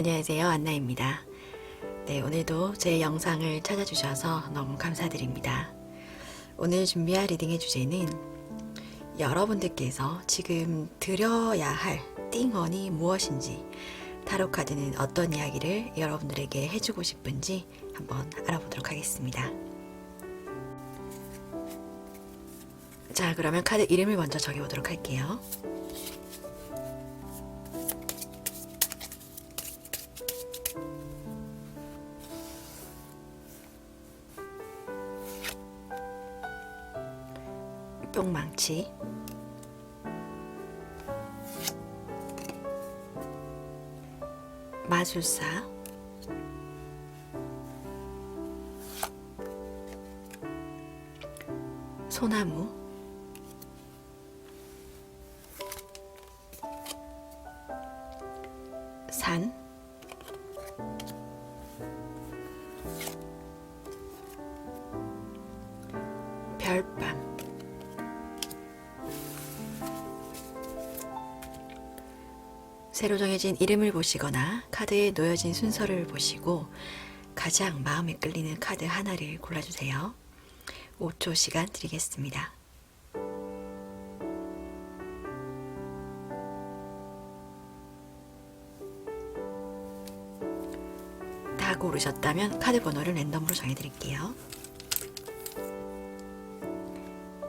안녕하세요, 안나입니다. 네, 오늘도 제 영상을 찾아주셔서 너무 감사드립니다. 오늘 준비할 리딩의 주제는 여러분들께서 지금 드려야 할 띵언이 무엇인지, 타로 카드는 어떤 이야기를 여러분들에게 해주고 싶은지 한번 알아보도록 하겠습니다. 자, 그러면 카드 이름을 먼저 적어보도록 할게요. 뿅망치, 마술사, 소나무, 산, 별밤, 새로 정해진 이름을 보시거나 카드에 놓여진 순서를 보시고 가장 마음에 끌리는 카드 하나를 골라주세요. 5초 시간 드리겠습니다. 다 고르셨다면 카드 번호를 랜덤으로 정해드릴게요.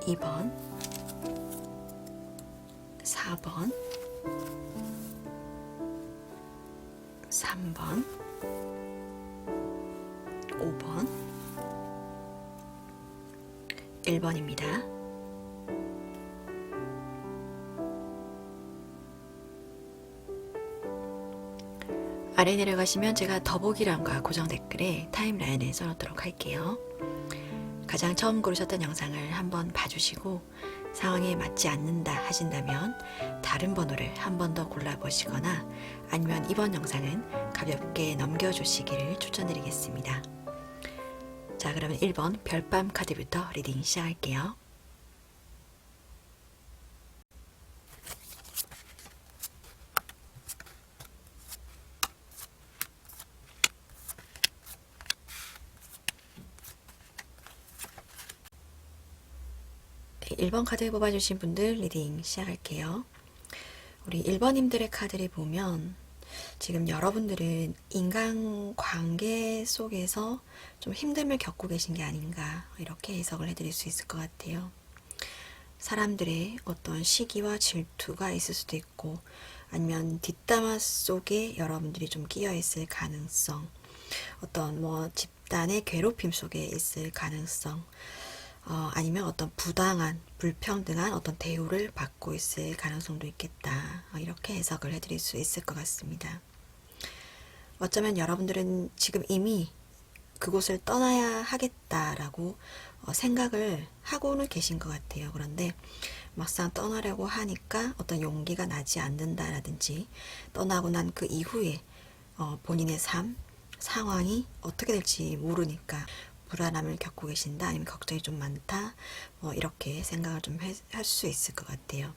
2번, 4번, 3번, 5번, 1번입니다. 아래 내려가시면 제가 더보기란과 고정 댓글에 타임라인을 써놓도록 할게요. 가장 처음 고르셨던 영상을 한번 봐주시고 상황에 맞지 않는다 하신다면 다른 번호를 한 번 더 골라보시거나 아니면 이번 영상은 가볍게 넘겨주시기를 추천드리겠습니다. 자, 그러면 1번 별밤 카드부터 리딩 시작할게요. 네, 1번 카드 뽑아주신 분들 리딩 시작할게요. 우리 1번님들의 카드를 보면 지금 여러분들은 인간관계 속에서 좀 힘듦을 겪고 계신 게 아닌가, 이렇게 해석을 해드릴 수 있을 것 같아요. 사람들의 어떤 시기와 질투가 있을 수도 있고 아니면 뒷담화 속에 여러분들이 좀 끼어 있을 가능성, 어떤 집단의 괴롭힘 속에 있을 가능성, 아니면 어떤 부당한, 불평등한 어떤 대우를 받고 있을 가능성도 있겠다, 이렇게 해석을 해드릴 수 있을 것 같습니다. 어쩌면 여러분들은 지금 이미 그곳을 떠나야 하겠다라고 생각을 하고는 계신 것 같아요. 그런데 막상 떠나려고 하니까 어떤 용기가 나지 않는다라든지 떠나고 난 그 이후에 본인의 삶, 상황이 어떻게 될지 모르니까 불안함을 겪고 계신다, 아니면 걱정이 좀 많다, 이렇게 생각을 좀 할 수 있을 것 같아요.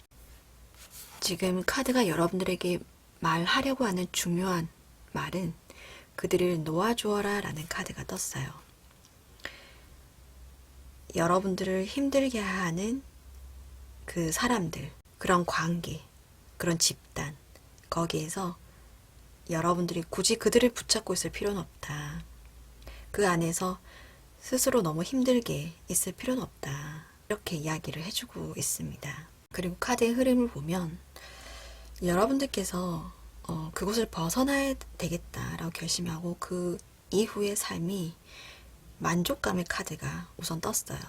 지금 카드가 여러분들에게 말하려고 하는 중요한 말은 그들을 놓아주어라 라는 카드가 떴어요. 여러분들을 힘들게 하는 그 사람들, 그런 관계, 그런 집단, 거기에서 여러분들이 굳이 그들을 붙잡고 있을 필요는 없다. 그 안에서 스스로 너무 힘들게 있을 필요는 없다, 이렇게 이야기를 해주고 있습니다. 그리고 카드의 흐름을 보면 여러분들께서 그곳을 벗어나야 되겠다라고 결심하고 그 이후의 삶이 만족감의 카드가 우선 떴어요.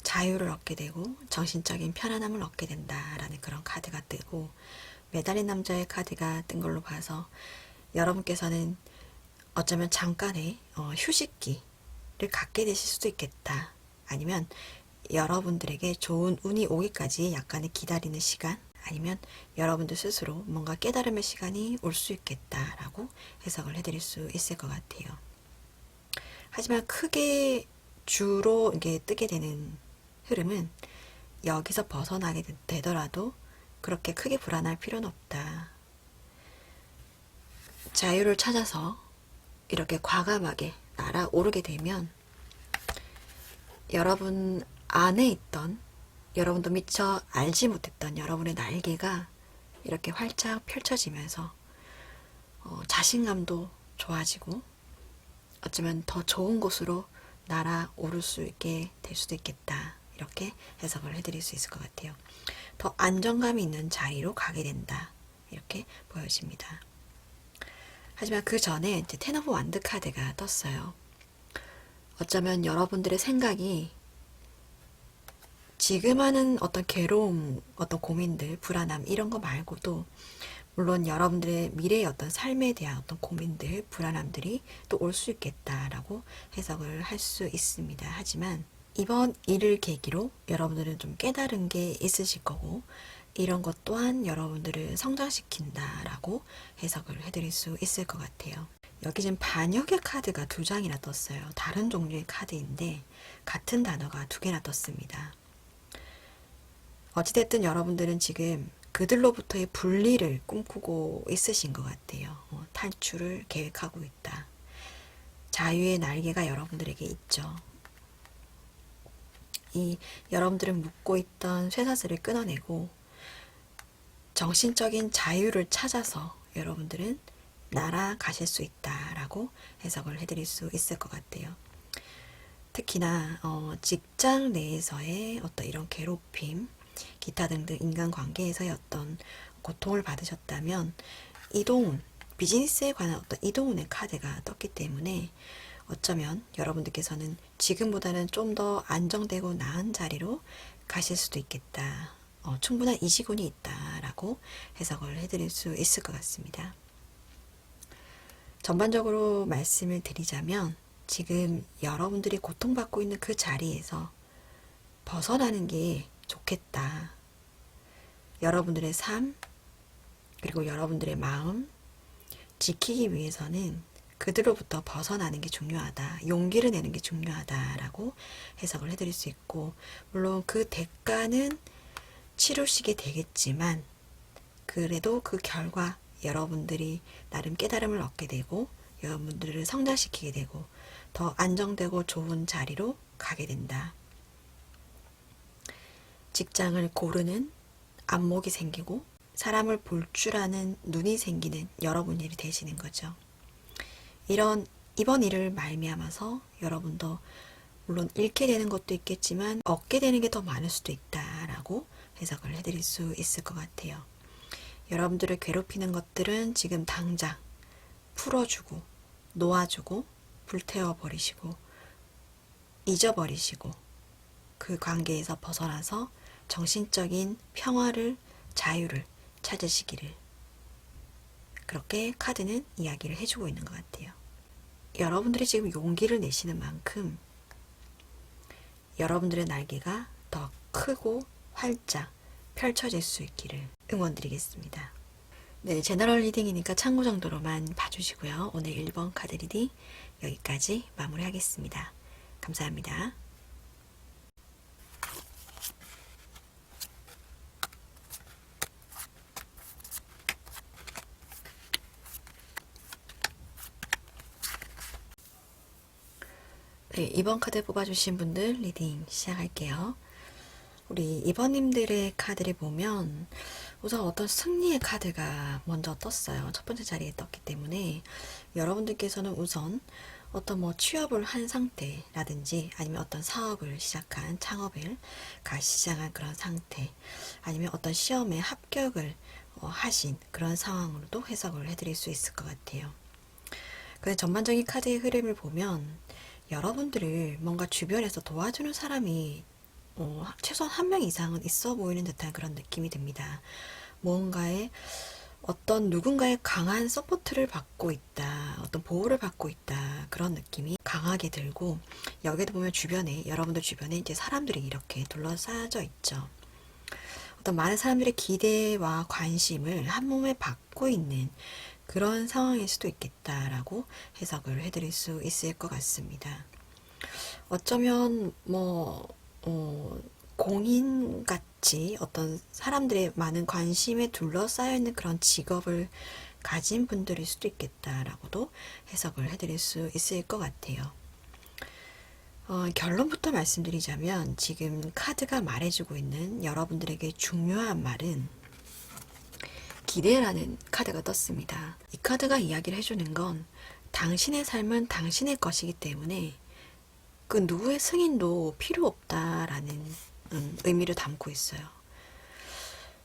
자유를 얻게 되고 정신적인 편안함을 얻게 된다라는 그런 카드가 뜨고, 매달린 남자의 카드가 뜬 걸로 봐서 여러분께서는 어쩌면 잠깐의 휴식기를 갖게 되실 수도 있겠다, 아니면 여러분들에게 좋은 운이 오기까지 약간의 기다리는 시간, 아니면 여러분들 스스로 뭔가 깨달음의 시간이 올 수 있겠다라고 해석을 해드릴 수 있을 것 같아요. 하지만 크게 주로 이게 뜨게 되는 흐름은 여기서 벗어나게 되더라도 그렇게 크게 불안할 필요는 없다. 자유를 찾아서 이렇게 과감하게 날아오르게 되면 여러분 안에 있던, 여러분도 미처 알지 못했던 여러분의 날개가 이렇게 활짝 펼쳐지면서 자신감도 좋아지고 어쩌면 더 좋은 곳으로 날아오를 수 있게 될 수도 있겠다. 이렇게 해석을 해드릴 수 있을 것 같아요. 더 안정감이 있는 자리로 가게 된다. 이렇게 보여집니다. 하지만 그 전에 이제 텐 오브 완드 카드가 떴어요. 어쩌면 여러분들의 생각이 지금 하는 어떤 괴로움, 어떤 고민들, 불안함 이런 거 말고도 물론 여러분들의 미래의 어떤 삶에 대한 어떤 고민들, 불안함들이 또 올 수 있겠다라고 해석을 할 수 있습니다. 하지만 이번 일을 계기로 여러분들은 좀 깨달은 게 있으실 거고 이런 것 또한 여러분들을 성장시킨다라고 해석을 해드릴 수 있을 것 같아요. 여기 지금 반역의 카드가 2장이나 떴어요. 다른 종류의 카드인데 같은 단어가 2개나 떴습니다. 어찌됐든 여러분들은 지금 그들로부터의 분리를 꿈꾸고 있으신 것 같아요. 탈출을 계획하고 있다. 자유의 날개가 여러분들에게 있죠. 이 여러분들은 묶고 있던 쇠사슬을 끊어내고 정신적인 자유를 찾아서 여러분들은 날아가실 수 있다라고 해석을 해드릴 수 있을 것 같아요. 특히나 직장 내에서의 어떤 이런 괴롭힘, 기타 등등 인간관계에서의 어떤 고통을 받으셨다면 이동운, 비즈니스에 관한 어떤 이동운의 카드가 떴기 때문에 어쩌면 여러분들께서는 지금보다는 좀 더 안정되고 나은 자리로 가실 수도 있겠다. 충분한 이시군이 있다라고 해석을 해드릴 수 있을 것 같습니다. 전반적으로 말씀을 드리자면 지금 여러분들이 고통받고 있는 그 자리에서 벗어나는 게 좋겠다. 여러분들의 삶, 그리고 여러분들의 마음 지키기 위해서는 그들로부터 벗어나는 게 중요하다. 용기를 내는 게 중요하다라고 해석을 해드릴 수 있고 물론 그 대가는 치르시게 되겠지만 그래도 그 결과 여러분들이 나름 깨달음을 얻게 되고 여러분들을 성장시키게 되고 더 안정되고 좋은 자리로 가게 된다. 직장을 고르는 안목이 생기고 사람을 볼 줄 아는 눈이 생기는 여러분이 되시는 거죠. 이번 일을 말미암아서 여러분도 물론 잃게 되는 것도 있겠지만 얻게 되는 게 더 많을 수도 있다라고 해석을 해드릴 수 있을 것 같아요. 여러분들을 괴롭히는 것들은 지금 당장 풀어주고 놓아주고 불태워버리시고 잊어버리시고 그 관계에서 벗어나서 정신적인 평화를, 자유를 찾으시기를 그렇게 카드는 이야기를 해주고 있는 것 같아요. 여러분들이 지금 용기를 내시는 만큼 여러분들의 날개가 더 크고 활짝 펼쳐질 수 있기를 응원드리겠습니다. 네, 제너럴 리딩이니까 참고 정도로만 봐주시고요. 오늘 1번 카드 리딩 여기까지 마무리하겠습니다. 감사합니다. 네, 2번 카드 뽑아주신 분들 리딩 시작할게요. 우리 2번님들의 카드를 보면 우선 어떤 승리의 카드가 먼저 떴어요. 첫 번째 자리에 떴기 때문에 여러분들께서는 우선 어떤 취업을 한 상태라든지 아니면 어떤 사업을 시작한 창업을 시작한 그런 상태 아니면 어떤 시험에 합격을 하신 그런 상황으로도 해석을 해드릴 수 있을 것 같아요. 근데 전반적인 카드의 흐름을 보면 여러분들을 뭔가 주변에서 도와주는 사람이 최소한 한 명 이상은 있어 보이는 듯한 그런 느낌이 듭니다. 뭔가의 어떤 누군가의 강한 서포트를 받고 있다, 어떤 보호를 받고 있다 그런 느낌이 강하게 들고 여기도 보면 주변에 여러분들 주변에 이제 사람들이 이렇게 둘러싸여 있죠. 어떤 많은 사람들의 기대와 관심을 한 몸에 받고 있는 그런 상황일 수도 있겠다라고 해석을 해드릴 수 있을 것 같습니다. 어쩌면 공인같이 어떤 사람들의 많은 관심에 둘러싸여 있는 그런 직업을 가진 분들일 수도 있겠다라고도 해석을 해드릴 수 있을 것 같아요. 결론부터 말씀드리자면 지금 카드가 말해주고 있는 여러분들에게 중요한 말은 기대라는 카드가 떴습니다. 이 카드가 이야기를 해주는 건 당신의 삶은 당신의 것이기 때문에 그 누구의 승인도 필요 없다라는 의미를 담고 있어요.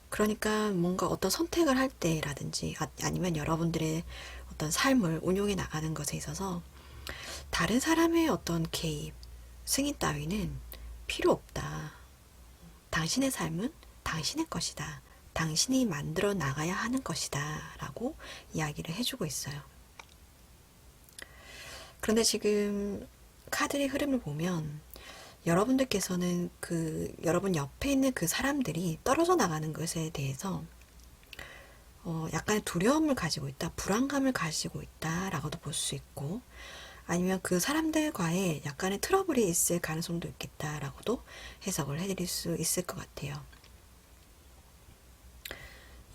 그러니까 뭔가 어떤 선택을 할 때라든지 아니면 여러분들의 어떤 삶을 운용해 나가는 것에 있어서 다른 사람의 어떤 개입, 승인 따위는 필요 없다. 당신의 삶은 당신의 것이다. 당신이 만들어 나가야 하는 것이다. 라고 이야기를 해주고 있어요. 그런데 지금 카드의 흐름을 보면 여러분들께서는 여러분 옆에 있는 그 사람들이 떨어져 나가는 것에 대해서 약간의 두려움을 가지고 있다, 불안감을 가지고 있다라고도 볼 수 있고, 아니면 그 사람들과의 약간의 트러블이 있을 가능성도 있겠다라고도 해석을 해드릴 수 있을 것 같아요.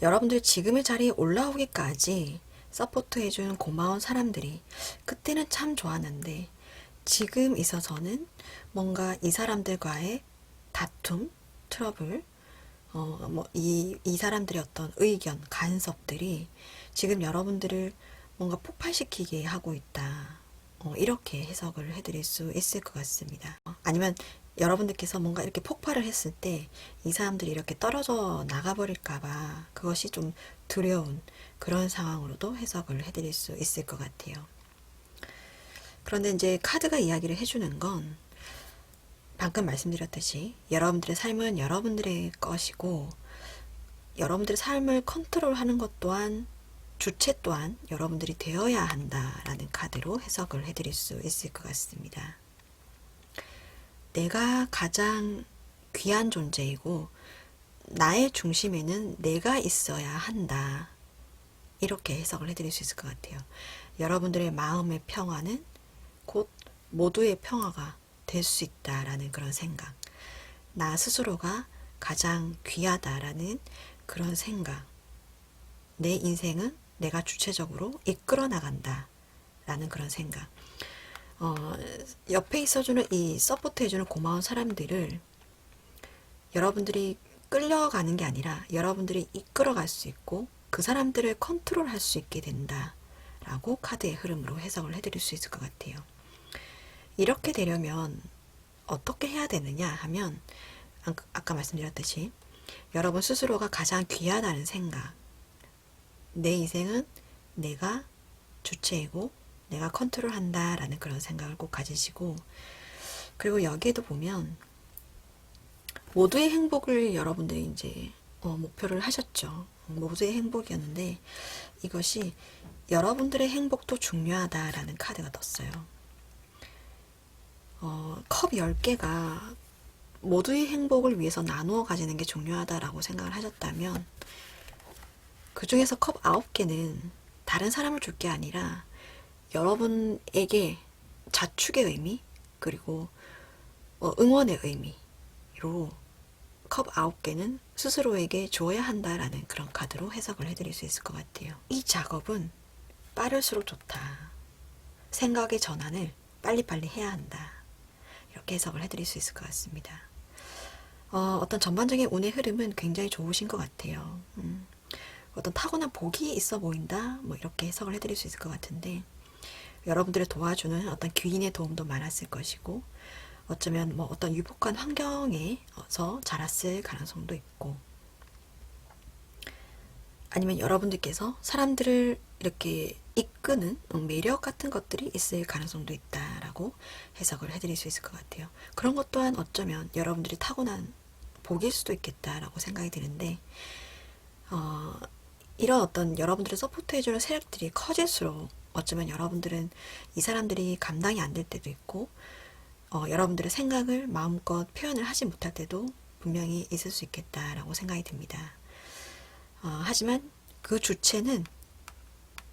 여러분들 지금의 자리에 올라오기까지 서포트해준 고마운 사람들이 그때는 참 좋았는데 지금 있어서는 뭔가 이 사람들과의 다툼, 트러블, 이 사람들의 어떤 의견, 간섭들이 지금 여러분들을 뭔가 폭발시키게 하고 있다. 이렇게 해석을 해드릴 수 있을 것 같습니다. 아니면 여러분들께서 뭔가 이렇게 폭발을 했을 때 이 사람들이 이렇게 떨어져 나가버릴까봐 그것이 좀 두려운 그런 상황으로도 해석을 해드릴 수 있을 것 같아요. 그런데 이제 카드가 이야기를 해주는 건 방금 말씀드렸듯이 여러분들의 삶은 여러분들의 것이고 여러분들의 삶을 컨트롤하는 것 또한 주체 또한 여러분들이 되어야 한다라는 카드로 해석을 해드릴 수 있을 것 같습니다. 내가 가장 귀한 존재이고 나의 중심에는 내가 있어야 한다. 이렇게 해석을 해드릴 수 있을 것 같아요. 여러분들의 마음의 평화는 곧 모두의 평화가 될 수 있다라는 그런 생각. 나 스스로가 가장 귀하다라는 그런 생각. 내 인생은 내가 주체적으로 이끌어 나간다 라는 그런 생각. 옆에 있어주는 이 서포트 해주는 고마운 사람들을 여러분들이 끌려가는 게 아니라 여러분들이 이끌어갈 수 있고 그 사람들을 컨트롤할 수 있게 된다 라고 카드의 흐름으로 해석을 해드릴 수 있을 것 같아요. 이렇게 되려면 어떻게 해야 되느냐 하면 아까 말씀드렸듯이 여러분 스스로가 가장 귀하다는 생각, 내 인생은 내가 주체이고 내가 컨트롤한다 라는 그런 생각을 꼭 가지시고, 그리고 여기에도 보면 모두의 행복을 여러분들이 이제 목표를 하셨죠. 모두의 행복이었는데 이것이 여러분들의 행복도 중요하다라는 카드가 떴어요. 컵 10개가 모두의 행복을 위해서 나누어 가지는 게 중요하다라고 생각을 하셨다면 그 중에서 컵 9개는 다른 사람을 줄 게 아니라 여러분에게 자축의 의미 그리고 응원의 의미로 컵 9개는 스스로에게 줘야 한다라는 그런 카드로 해석을 해드릴 수 있을 것 같아요. 이 작업은 빠를수록 좋다. 생각의 전환을 빨리빨리 해야 한다. 이렇게 해석을 해드릴 수 있을 것 같습니다. 어떤 전반적인 운의 흐름은 굉장히 좋으신 것 같아요. 어떤 타고난 복이 있어 보인다. 뭐 이렇게 해석을 해드릴 수 있을 것 같은데 여러분들을 도와주는 어떤 귀인의 도움도 많았을 것이고 어쩌면 뭐 어떤 유복한 환경에서 자랐을 가능성도 있고 아니면 여러분들께서 사람들을 이렇게 이끄는 매력 같은 것들이 있을 가능성도 있다라고 해석을 해드릴 수 있을 것 같아요. 그런 것 또한 어쩌면 여러분들이 타고난 복일 수도 있겠다라고 생각이 드는데 이런 어떤 여러분들을 서포트해주는 세력들이 커질수록 어쩌면 여러분들은 이 사람들이 감당이 안 될 때도 있고 여러분들의 생각을 마음껏 표현을 하지 못할 때도 분명히 있을 수 있겠다라고 생각이 듭니다. 하지만 그 주체는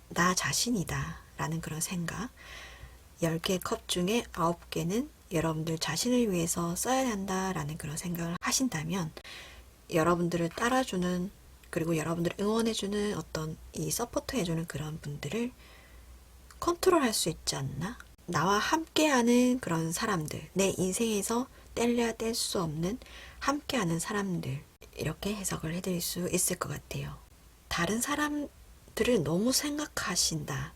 나 자신이다 라는 그런 생각, 10개의 컵 중에 9개는 여러분들 자신을 위해서 써야 한다라는 그런 생각을 하신다면 여러분들을 따라주는 그리고 여러분들을 응원해주는 어떤 이 서포트해주는 그런 분들을 컨트롤할 수 있지 않나? 나와 함께하는 그런 사람들, 내 인생에서 뗄래야 뗄 수 없는 함께하는 사람들, 이렇게 해석을 해드릴 수 있을 것 같아요. 다른 사람들을 너무 생각하신다.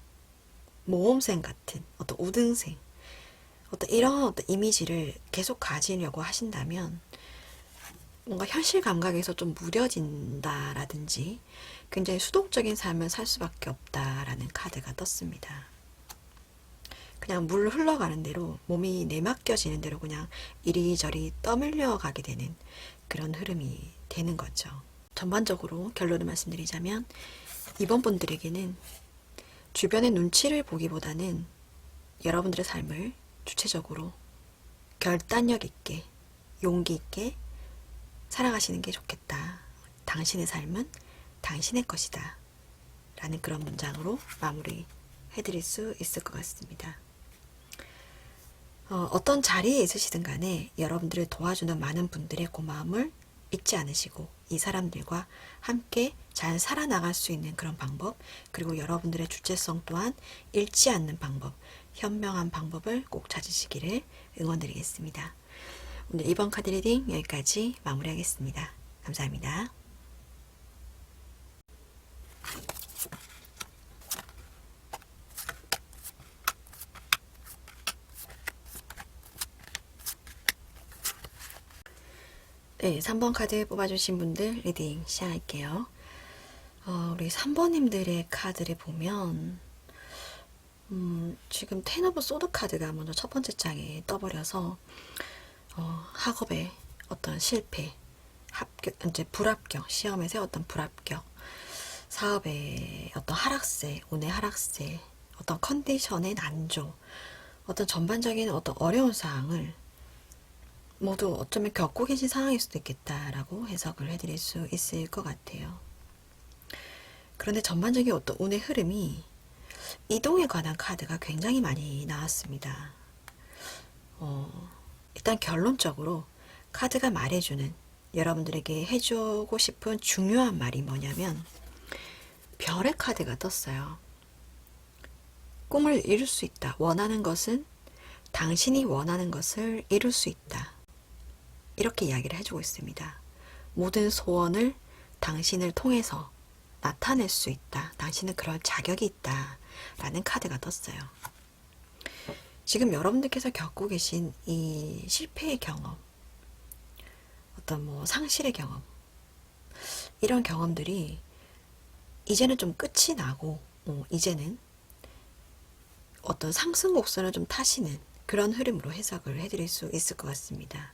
모험생 같은 어떤 우등생, 어떤 이런 어떤 이미지를 계속 가지려고 하신다면 뭔가 현실 감각에서 좀 무뎌진다라든지 굉장히 수동적인 삶을 살 수밖에 없다라는 카드가 떴습니다. 그냥 물 흘러가는 대로 몸이 내맡겨지는 대로 그냥 이리저리 떠밀려 가게 되는 그런 흐름이 되는 거죠. 전반적으로 결론을 말씀드리자면 이번 분들에게는 주변의 눈치를 보기보다는 여러분들의 삶을 주체적으로 결단력 있게 용기 있게 살아가시는 게 좋겠다. 당신의 삶은 당신의 것이다. 라는 그런 문장으로 마무리 해드릴 수 있을 것 같습니다. 어떤 자리에 있으시든 간에 여러분들을 도와주는 많은 분들의 고마움을 잊지 않으시고 이 사람들과 함께 잘 살아나갈 수 있는 그런 방법, 그리고 여러분들의 주체성 또한 잃지 않는 방법, 현명한 방법을 꼭 찾으시기를 응원드리겠습니다. 오늘 이번 카드 리딩 여기까지 마무리하겠습니다. 감사합니다. 네, 3번 카드 뽑아주신 분들 리딩 시작할게요. 우리 3번님들의 카드를 보면 지금 텐 오브 소드 카드가 먼저 첫 번째 장에 떠버려서 학업의 어떤 실패, 합격, 이제 불합격, 시험에서 어떤 불합격, 사업의 어떤 하락세, 운의 하락세, 어떤 컨디션의 난조, 어떤 전반적인 어떤 어려운 사항을 모두 어쩌면 겪고 계신 상황일 수도 있겠다라고 해석을 해드릴 수 있을 것 같아요. 그런데 전반적인 어떤 운의 흐름이 이동에 관한 카드가 굉장히 많이 나왔습니다. 일단 결론적으로 카드가 말해주는 여러분들에게 해주고 싶은 중요한 말이 뭐냐면 별의 카드가 떴어요. 꿈을 이룰 수 있다. 원하는 것은 당신이 원하는 것을 이룰 수 있다. 이렇게 이야기를 해주고 있습니다. 모든 소원을 당신을 통해서 나타낼 수 있다. 당신은 그럴 자격이 있다. 라는 카드가 떴어요. 지금 여러분들께서 겪고 계신 이 실패의 경험, 어떤 뭐 상실의 경험, 이런 경험들이 이제는 좀 끝이 나고, 이제는 어떤 상승 곡선을 좀 타시는 그런 흐름으로 해석을 해드릴 수 있을 것 같습니다.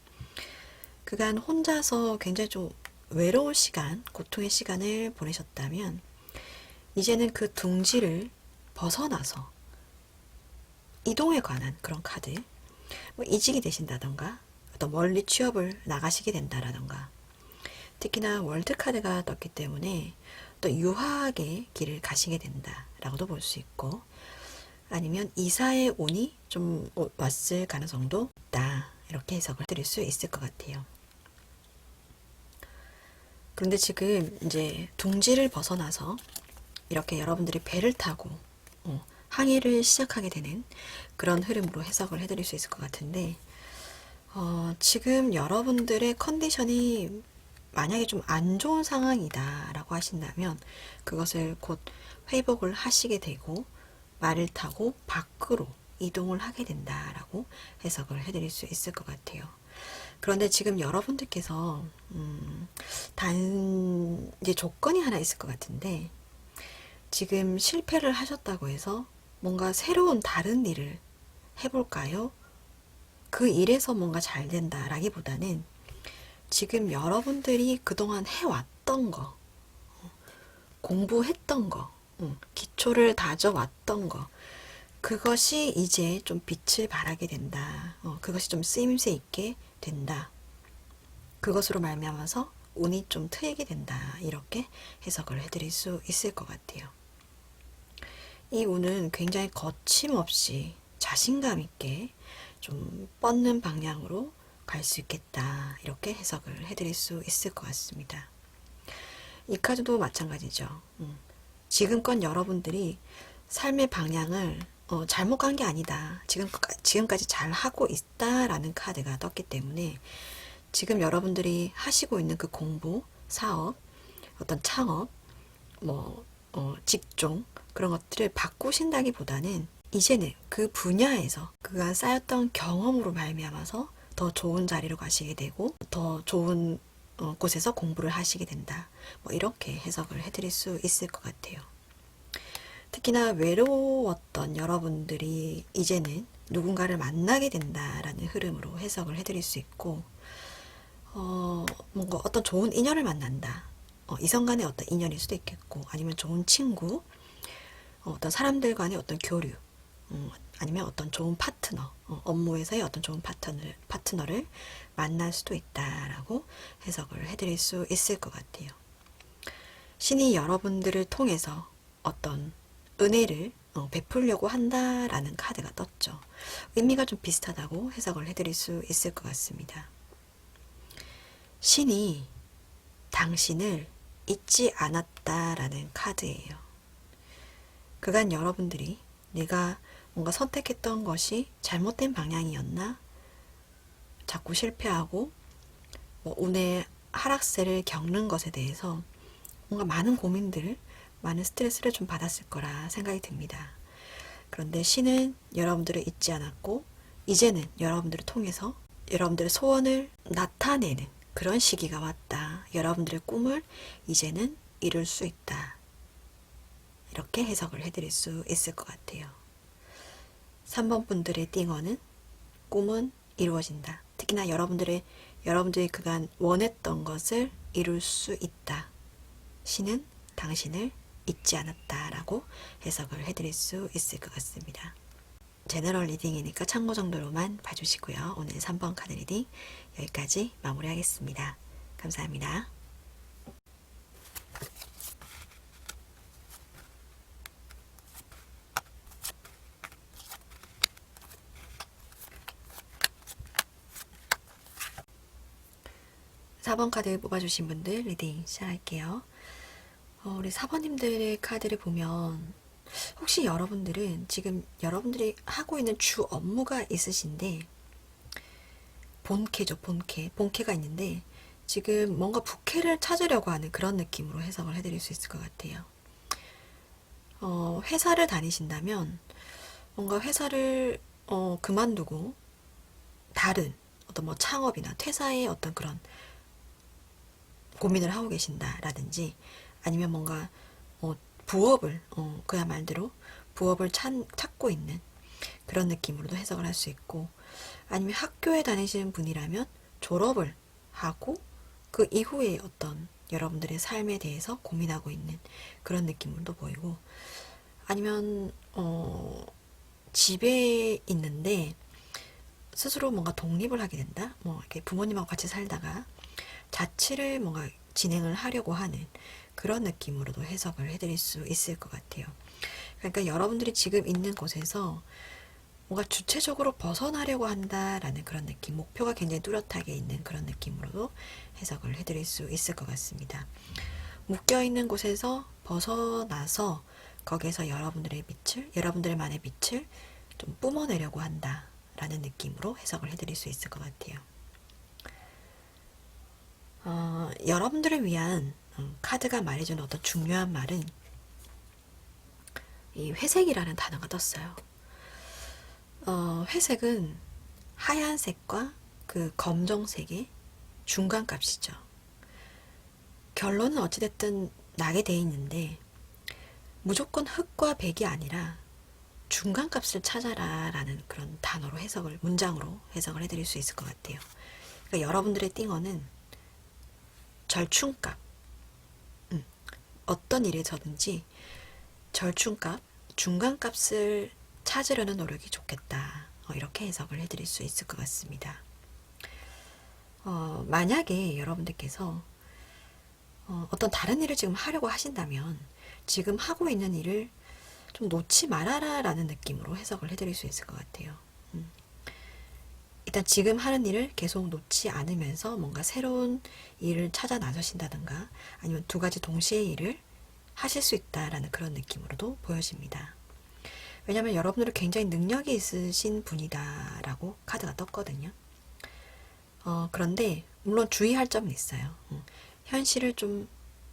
그간 혼자서 굉장히 좀 외로운 시간, 고통의 시간을 보내셨다면 이제는 그 둥지를 벗어나서 이동에 관한 그런 카드, 뭐 이직이 되신다던가 어떤 멀리 취업을 나가시게 된다라던가, 특히나 월드 카드가 떴기 때문에 또 유학의 길을 가시게 된다라고도 볼 수 있고, 아니면 이사의 운이 좀 왔을 가능성도 있다. 이렇게 해석을 드릴 수 있을 것 같아요. 그런데 지금 이제 둥지를 벗어나서 이렇게 여러분들이 배를 타고 항해를 시작하게 되는 그런 흐름으로 해석을 해드릴 수 있을 것 같은데, 지금 여러분들의 컨디션이 만약에 좀 안 좋은 상황이다 라고 하신다면 그것을 곧 회복을 하시게 되고 말을 타고 밖으로 이동을 하게 된다라고 해석을 해드릴 수 있을 것 같아요. 그런데 지금 여러분들께서 이제 조건이 하나 있을 것 같은데, 지금 실패를 하셨다고 해서 뭔가 새로운 다른 일을 해볼까요? 그 일에서 뭔가 잘 된다라기보다는 지금 여러분들이 그동안 해왔던 거, 공부했던 거, 기초를 다져왔던 거, 그것이 이제 좀 빛을 발하게 된다. 그것이 좀 쓰임새 있게 된다. 그것으로 말미암아서 운이 좀 트이게 된다. 이렇게 해석을 해드릴 수 있을 것 같아요. 이 운은 굉장히 거침없이 자신감 있게 좀 뻗는 방향으로 갈 수 있겠다. 이렇게 해석을 해드릴 수 있을 것 같습니다. 이 카드도 마찬가지죠. 지금껏 여러분들이 삶의 방향을 잘못 간 게 아니다. 지금까지 잘 하고 있다라는 카드가 떴기 때문에 지금 여러분들이 하시고 있는 그 공부, 사업, 어떤 창업, 직종, 그런 것들을 바꾸신다기보다는 이제는 그 분야에서 그간 쌓였던 경험으로 말미암아서 더 좋은 자리로 가시게 되고 더 좋은 곳에서 공부를 하시게 된다. 이렇게 해석을 해드릴 수 있을 것 같아요. 특히나 외로웠던 여러분들이 이제는 누군가를 만나게 된다라는 흐름으로 해석을 해드릴 수 있고, 뭔가 어떤 좋은 인연을 만난다. 이성 간의 어떤 인연일 수도 있겠고, 아니면 좋은 친구, 어떤 사람들 간의 어떤 교류, 아니면 어떤 좋은 파트너, 업무에서의 어떤 좋은 파트너를 만날 수도 있다라고 해석을 해드릴 수 있을 것 같아요. 신이 여러분들을 통해서 어떤 은혜를 베풀려고 한다라는 카드가 떴죠. 의미가 좀 비슷하다고 해석을 해드릴 수 있을 것 같습니다. 신이 당신을 잊지 않았다라는 카드예요. 그간 여러분들이 내가 뭔가 선택했던 것이 잘못된 방향이었나? 자꾸 실패하고 운의 하락세를 겪는 것에 대해서 뭔가 많은 고민들, 많은 스트레스를 좀 받았을 거라 생각이 듭니다. 그런데 신은 여러분들을 잊지 않았고 이제는 여러분들을 통해서 여러분들의 소원을 나타내는 그런 시기가 왔다. 여러분들의 꿈을 이제는 이룰 수 있다. 이렇게 해석을 해드릴 수 있을 것 같아요. 3번 분들의 띵어는 꿈은 이루어진다. 특히나 여러분들이 그간 원했던 것을 이룰 수 있다. 신은 당신을 잊지 않았다라고 해석을 해드릴 수 있을 것 같습니다. 제너럴 리딩이니까 참고 정도로만 봐주시고요. 오늘 3번 카드 리딩 여기까지 마무리하겠습니다. 감사합니다. 사 번 카드 뽑아주신 분들 리딩 시작할게요. 우리 4번님들의 카드를 보면 혹시 여러분들은 지금 여러분들이 하고 있는 주 업무가 있으신데 본캐죠. 본캐가 있는데 지금 뭔가 부캐를 찾으려고 하는 그런 느낌으로 해석을 해드릴 수 있을 것 같아요. 회사를 다니신다면 뭔가 회사를 그만두고 다른 어떤 창업이나 퇴사의 어떤 그런 고민을 하고 계신다라든지 아니면 뭔가 부업을 그야말로 부업을 찾고 있는 그런 느낌으로도 해석을 할 수 있고 아니면 학교에 다니시는 분이라면 졸업을 하고 그 이후에 어떤 여러분들의 삶에 대해서 고민하고 있는 그런 느낌으로도 보이고 아니면 집에 있는데 스스로 뭔가 독립을 하게 된다. 이렇게 부모님하고 같이 살다가 자취를 뭔가 진행을 하려고 하는 그런 느낌으로도 해석을 해드릴 수 있을 것 같아요. 그러니까 여러분들이 지금 있는 곳에서 뭔가 주체적으로 벗어나려고 한다라는 그런 느낌, 목표가 굉장히 뚜렷하게 있는 그런 느낌으로도 해석을 해드릴 수 있을 것 같습니다. 묶여있는 곳에서 벗어나서 거기에서 여러분들만의 빛을 좀 뿜어내려고 한다라는 느낌으로 해석을 해드릴 수 있을 것 같아요. 여러분들을 위한 카드가 말해주는 어떤 중요한 말은 이 회색이라는 단어가 떴어요. 회색은 하얀색과 그 검정색의 중간값이죠. 결론은 어찌됐든 나게 돼 있는데 무조건 흑과 백이 아니라 중간값을 찾아라 라는 그런 문장으로 해석을 해드릴 수 있을 것 같아요. 그러니까 여러분들의 띵어는 절충값, 어떤 일에서든지 절충값, 중간값을 찾으려는 노력이 좋겠다. 이렇게 해석을 해드릴 수 있을 것 같습니다. 만약에 여러분들께서 어떤 다른 일을 지금 하려고 하신다면 지금 하고 있는 일을 좀 놓지 말아라 라는 느낌으로 해석을 해드릴 수 있을 것 같아요. 일단 지금 하는 일을 계속 놓지 않으면서 뭔가 새로운 일을 찾아 나서신다든가 아니면 두 가지 동시에 일을 하실 수 있다라는 그런 느낌으로도 보여집니다. 왜냐하면 여러분들은 굉장히 능력이 있으신 분이다라고 카드가 떴거든요. 그런데 물론 주의할 점은 있어요. 현실을 좀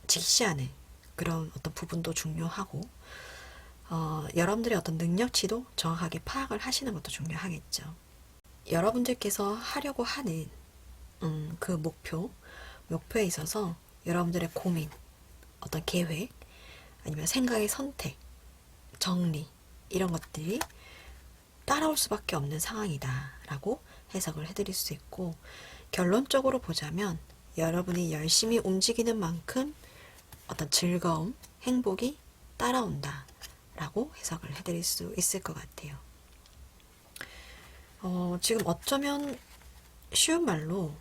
직시하는 그런 어떤 부분도 중요하고 여러분들의 어떤 능력치도 정확하게 파악을 하시는 것도 중요하겠죠. 여러분들께서 하려고 하는 그 목표에 있어서 여러분들의 고민, 어떤 계획, 아니면 생각의 선택, 정리 이런 것들이 따라올 수밖에 없는 상황이다 라고 해석을 해드릴 수 있고, 결론적으로 보자면 여러분이 열심히 움직이는 만큼 어떤 즐거움, 행복이 따라온다 라고 해석을 해드릴 수 있을 것 같아요. 지금 어쩌면 쉬운 말로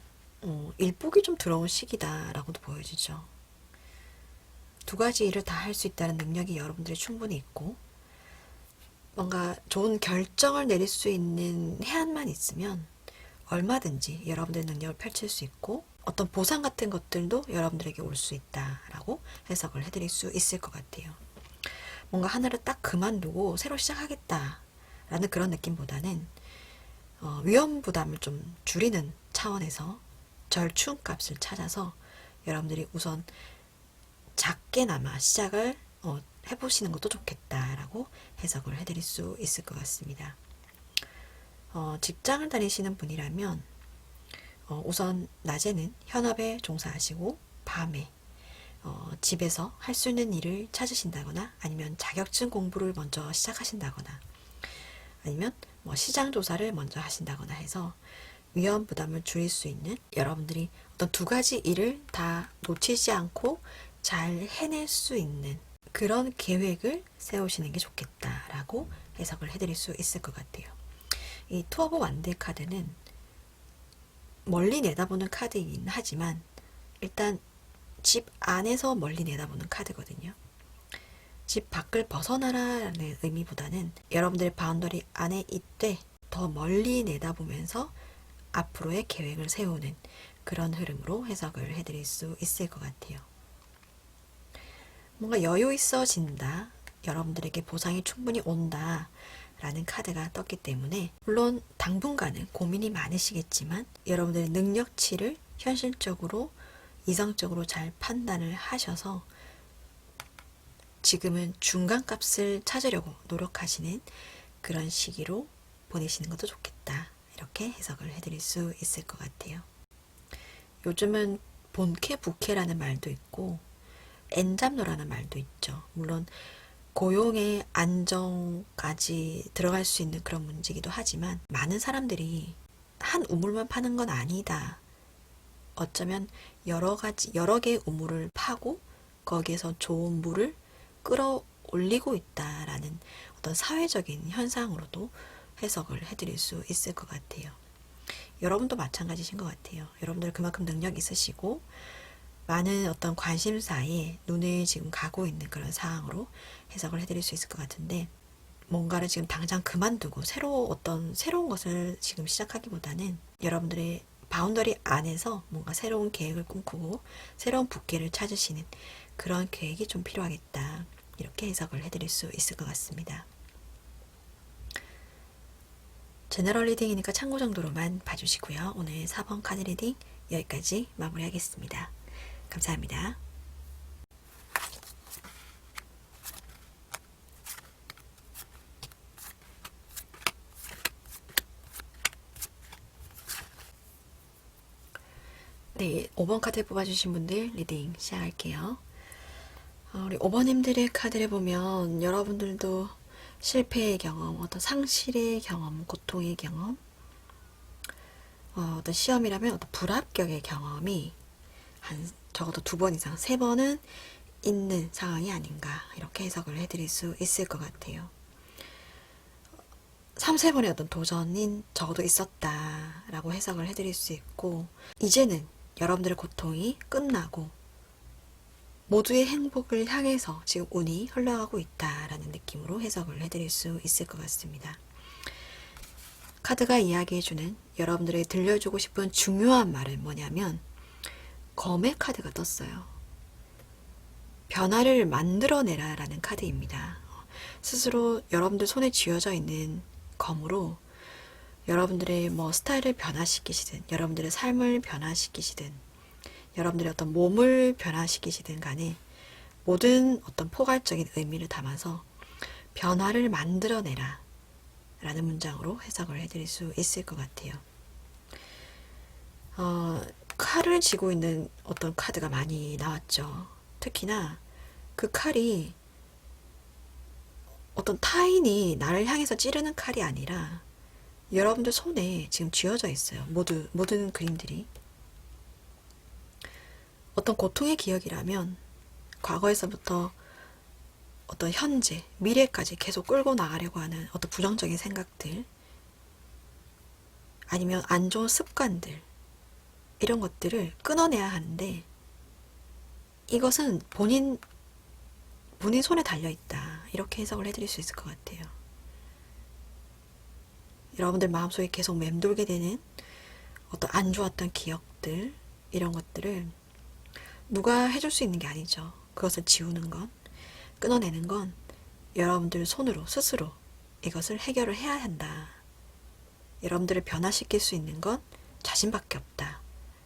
일복이 좀 들어온 시기다 라고도 보여지죠. 두 가지 일을 다 할 수 있다는 능력이 여러분들이 충분히 있고, 뭔가 좋은 결정을 내릴 수 있는 해안만 있으면 얼마든지 여러분들의 능력을 펼칠 수 있고, 어떤 보상 같은 것들도 여러분들에게 올 수 있다라고 해석을 해드릴 수 있을 것 같아요. 뭔가 하나를 딱 그만두고 새로 시작하겠다라는 그런 느낌보다는 위험 부담을 좀 줄이는 차원에서 절충값을 찾아서 여러분들이 우선 작게나마 시작을 해보시는 것도 좋겠다라고 해석을 해드릴 수 있을 것 같습니다. 직장을 다니시는 분이라면 우선 낮에는 현업에 종사하시고 밤에 집에서 할 수 있는 일을 찾으신다거나 아니면 자격증 공부를 먼저 시작하신다거나 아니면 시장 조사를 먼저 하신다거나 해서 위험 부담을 줄일 수 있는, 여러분들이 어떤 두 가지 일을 다 놓치지 않고 잘 해낼 수 있는 그런 계획을 세우시는 게 좋겠다라고 해석을 해드릴 수 있을 것 같아요. 이 투 오브 완드 카드는 멀리 내다보는 카드이긴 하지만 일단 집 안에서 멀리 내다보는 카드거든요. 집 밖을 벗어나라는 의미보다는 여러분들의 바운더리 안에 있되 더 멀리 내다보면서 앞으로의 계획을 세우는 그런 흐름으로 해석을 해드릴 수 있을 것 같아요. 뭔가 여유 있어진다, 여러분들에게 보상이 충분히 온다 라는 카드가 떴기 때문에 물론 당분간은 고민이 많으시겠지만 여러분들의 능력치를 현실적으로 이성적으로 잘 판단을 하셔서 지금은 중간값을 찾으려고 노력하시는 그런 시기로 보내시는 것도 좋겠다, 이렇게 해석을 해드릴 수 있을 것 같아요. 요즘은 본캐 부캐라는 말도 있고 엔잡러라는 말도 있죠. 물론 고용의 안정까지 들어갈 수 있는 그런 문제이기도 하지만 많은 사람들이 한 우물만 파는 건 아니다. 어쩌면 여러 개의 우물을 파고 거기에서 좋은 물을 끌어올리고 있다라는 어떤 사회적인 현상으로도 해석을 해드릴 수 있을 것 같아요. 여러분도 마찬가지신 것 같아요. 여러분들 그만큼 능력 있으시고 많은 어떤 관심사에 눈을 지금 가고 있는 그런 상황으로 해석을 해드릴 수 있을 것 같은데, 뭔가를 지금 당장 그만두고 새로운 것을 지금 시작하기보다는 여러분들의 바운더리 안에서 뭔가 새로운 계획을 꿈꾸고 새로운 부캐를 찾으시는 그런 계획이 좀 필요하겠다, 이렇게 해석을 해드릴 수 있을 것 같습니다. 제너럴 리딩이니까 참고 정도로만 봐주시고요. 오늘 4번 카드 리딩 여기까지 마무리하겠습니다. 감사합니다. 네, 5번 카드 뽑아주신 분들 리딩 시작할게요. 우리 5번님들의 카드를 보면 여러분들도 실패의 경험, 어떤 상실의 경험, 고통의 경험, 어떤 시험이라면 어떤 불합격의 경험이 적어도 2번 이상, 3번은 있는 상황이 아닌가, 이렇게 해석을 해드릴 수 있을 것 같아요. 3, 4번의 어떤 도전인 적어도 있었다라고 해석을 해드릴 수 있고, 이제는 여러분들의 고통이 끝나고 모두의 행복을 향해서 지금 운이 흘러가고 있다라는 느낌으로 해석을 해드릴 수 있을 것 같습니다. 카드가 이야기해주는 여러분들에게 들려주고 싶은 중요한 말은 뭐냐면 검의 카드가 떴어요. 변화를 만들어내라 라는 카드입니다. 스스로 여러분들 손에 쥐어져 있는 검으로 여러분들의 스타일을 변화시키시든 여러분들의 삶을 변화시키시든 여러분들의 어떤 몸을 변화시키시든 간에 모든 어떤 포괄적인 의미를 담아서 변화를 만들어내라 라는 문장으로 해석을 해드릴 수 있을 것 같아요. 칼을 쥐고 있는 어떤 카드가 많이 나왔죠. 특히나 그 칼이 어떤 타인이 나를 향해서 찌르는 칼이 아니라 여러분들 손에 지금 쥐어져 있어요. 모든 그림들이. 어떤 고통의 기억이라면 과거에서부터 어떤 현재, 미래까지 계속 끌고 나가려고 하는 어떤 부정적인 생각들, 아니면 안 좋은 습관들, 이런 것들을 끊어내야 하는데 이것은 본인 손에 달려있다. 이렇게 해석을 해드릴 수 있을 것 같아요. 여러분들 마음속에 계속 맴돌게 되는 어떤 안 좋았던 기억들, 이런 것들을 누가 해줄 수 있는 게 아니죠. 그것을 지우는 건, 끊어내는 건 여러분들 손으로 스스로 이것을 해결을 해야 한다. 여러분들을 변화시킬 수 있는 건 자신밖에 없다.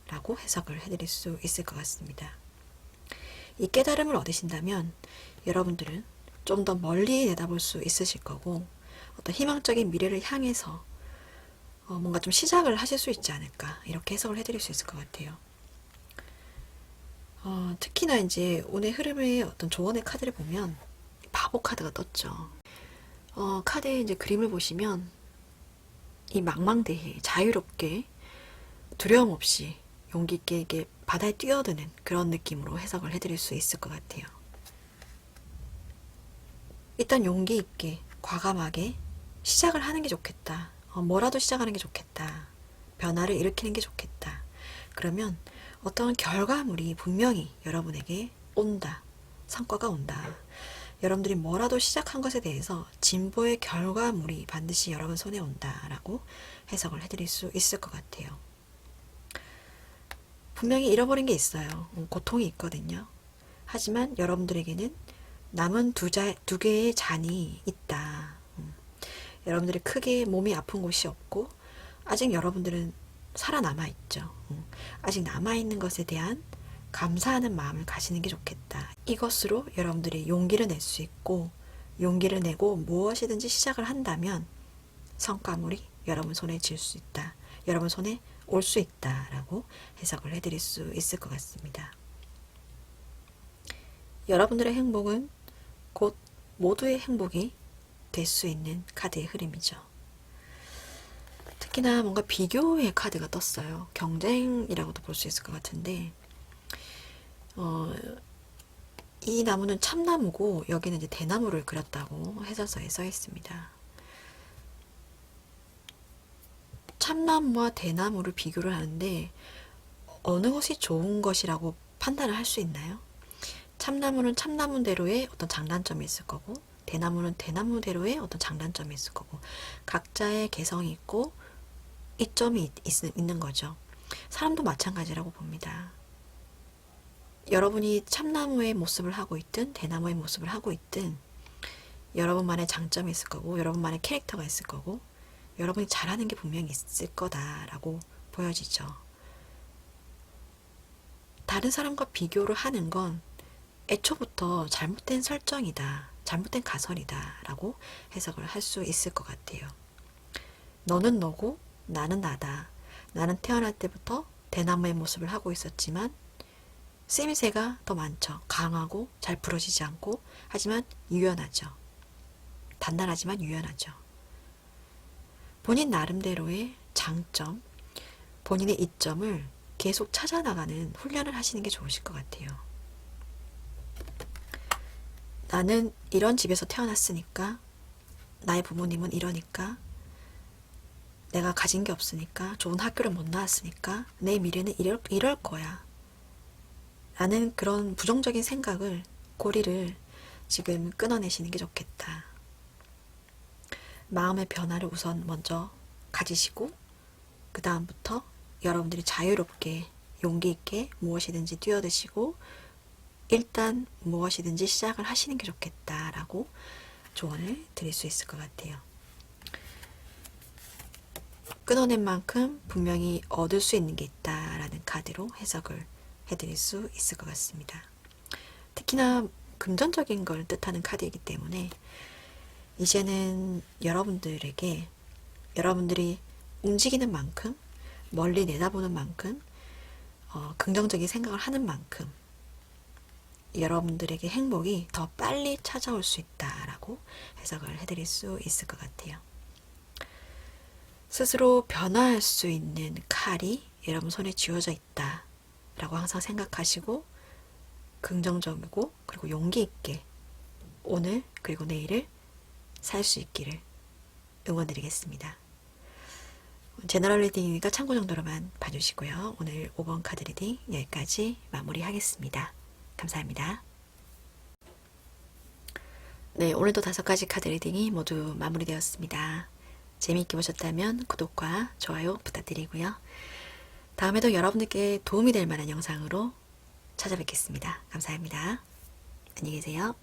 라고 해석을 해드릴 수 있을 것 같습니다. 이 깨달음을 얻으신다면 여러분들은 좀 더 멀리 내다볼 수 있으실 거고 어떤 희망적인 미래를 향해서 뭔가 좀 시작을 하실 수 있지 않을까 이렇게 해석을 해드릴 수 있을 것 같아요. 특히나 이제 오늘 흐름의 어떤 조언의 카드를 보면 바보 카드가 떴죠. 카드에 이제 그림을 보시면 이 망망대해 자유롭게 두려움 없이 용기 있게 이게 바다에 뛰어드는 그런 느낌으로 해석을 해드릴 수 있을 것 같아요. 일단 용기 있게 과감하게 시작을 하는 게 좋겠다. 뭐라도 시작하는 게 좋겠다. 변화를 일으키는 게 좋겠다. 그러면 어떤 결과물이 분명히 여러분에게 온다. 성과가 온다. 여러분들이 뭐라도 시작한 것에 대해서 진보의 결과물이 반드시 여러분 손에 온다라고 해석을 해드릴 수 있을 것 같아요. 분명히 잃어버린 게 있어요. 고통이 있거든요. 하지만 여러분들에게는 남은 두 개의 잔이 있다. 여러분들이 크게 몸이 아픈 곳이 없고 아직 여러분들은 살아남아 있죠. 아직 남아있는 것에 대한 감사하는 마음을 가지는 게 좋겠다. 이것으로 여러분들이 용기를 낼 수 있고 용기를 내고 무엇이든지 시작을 한다면 성과물이 여러분 손에 질 수 있다. 여러분 손에 올 수 있다라고 해석을 해드릴 수 있을 것 같습니다. 여러분들의 행복은 곧 모두의 행복이 될 수 있는 카드의 흐름이죠. 특히나 뭔가 비교의 카드가 떴어요. 경쟁이라고도 볼 수 있을 것 같은데 이 나무는 참나무고 여기는 이제 대나무를 그렸다고 해설서에 써 있습니다. 참나무와 대나무를 비교를 하는데 어느 것이 좋은 것이라고 판단을 할 수 있나요? 참나무는 참나무대로의 어떤 장단점이 있을 거고 대나무는 대나무대로의 어떤 장단점이 있을 거고 각자의 개성이 있고 이점이 있는 거죠. 사람도 마찬가지라고 봅니다. 여러분이 참나무의 모습을 하고 있든 대나무의 모습을 하고 있든 여러분만의 장점이 있을 거고 여러분만의 캐릭터가 있을 거고 여러분이 잘하는 게 분명히 있을 거다라고 보여지죠. 다른 사람과 비교를 하는 건 애초부터 잘못된 설정이다, 잘못된 가설이다 라고 해석을 할 수 있을 것 같아요. 너는 너고 나는 나다. 나는 태어날 때부터 대나무의 모습을 하고 있었지만 쓰임새가 더 많죠. 강하고 잘 부러지지 않고 하지만 유연하죠. 단단하지만 유연하죠. 본인 나름대로의 장점, 본인의 이점을 계속 찾아나가는 훈련을 하시는 게 좋으실 것 같아요. 나는 이런 집에서 태어났으니까 나의 부모님은 이러니까 내가 가진 게 없으니까 좋은 학교를 못 나왔으니까 내 미래는 이럴 거야 라는 그런 부정적인 생각을 고리를 지금 끊어내시는 게 좋겠다. 마음의 변화를 우선 먼저 가지시고 그 다음부터 여러분들이 자유롭게 용기 있게 무엇이든지 뛰어드시고 일단 무엇이든지 시작을 하시는 게 좋겠다라고 조언을 드릴 수 있을 것 같아요. 끊어낸 만큼 분명히 얻을 수 있는 게 있다라는 카드로 해석을 해드릴 수 있을 것 같습니다. 특히나 긍정적인 걸 뜻하는 카드이기 때문에 이제는 여러분들에게 여러분들이 움직이는 만큼 멀리 내다보는 만큼 긍정적인 생각을 하는 만큼 여러분들에게 행복이 더 빨리 찾아올 수 있다라고 해석을 해드릴 수 있을 것 같아요. 스스로 변화할 수 있는 칼이 여러분 손에 쥐어져 있다 라고 항상 생각하시고 긍정적이고 그리고 용기 있게 오늘 그리고 내일을 살 수 있기를 응원드리겠습니다. 제너럴 리딩이니까 참고 정도로만 봐주시고요. 오늘 5번 카드 리딩 여기까지 마무리하겠습니다. 감사합니다. 네, 오늘도 5가지 카드 리딩이 모두 마무리되었습니다. 재미있게 보셨다면 구독과 좋아요 부탁드리고요. 다음에도 여러분들께 도움이 될 만한 영상으로 찾아뵙겠습니다. 감사합니다. 안녕히 계세요.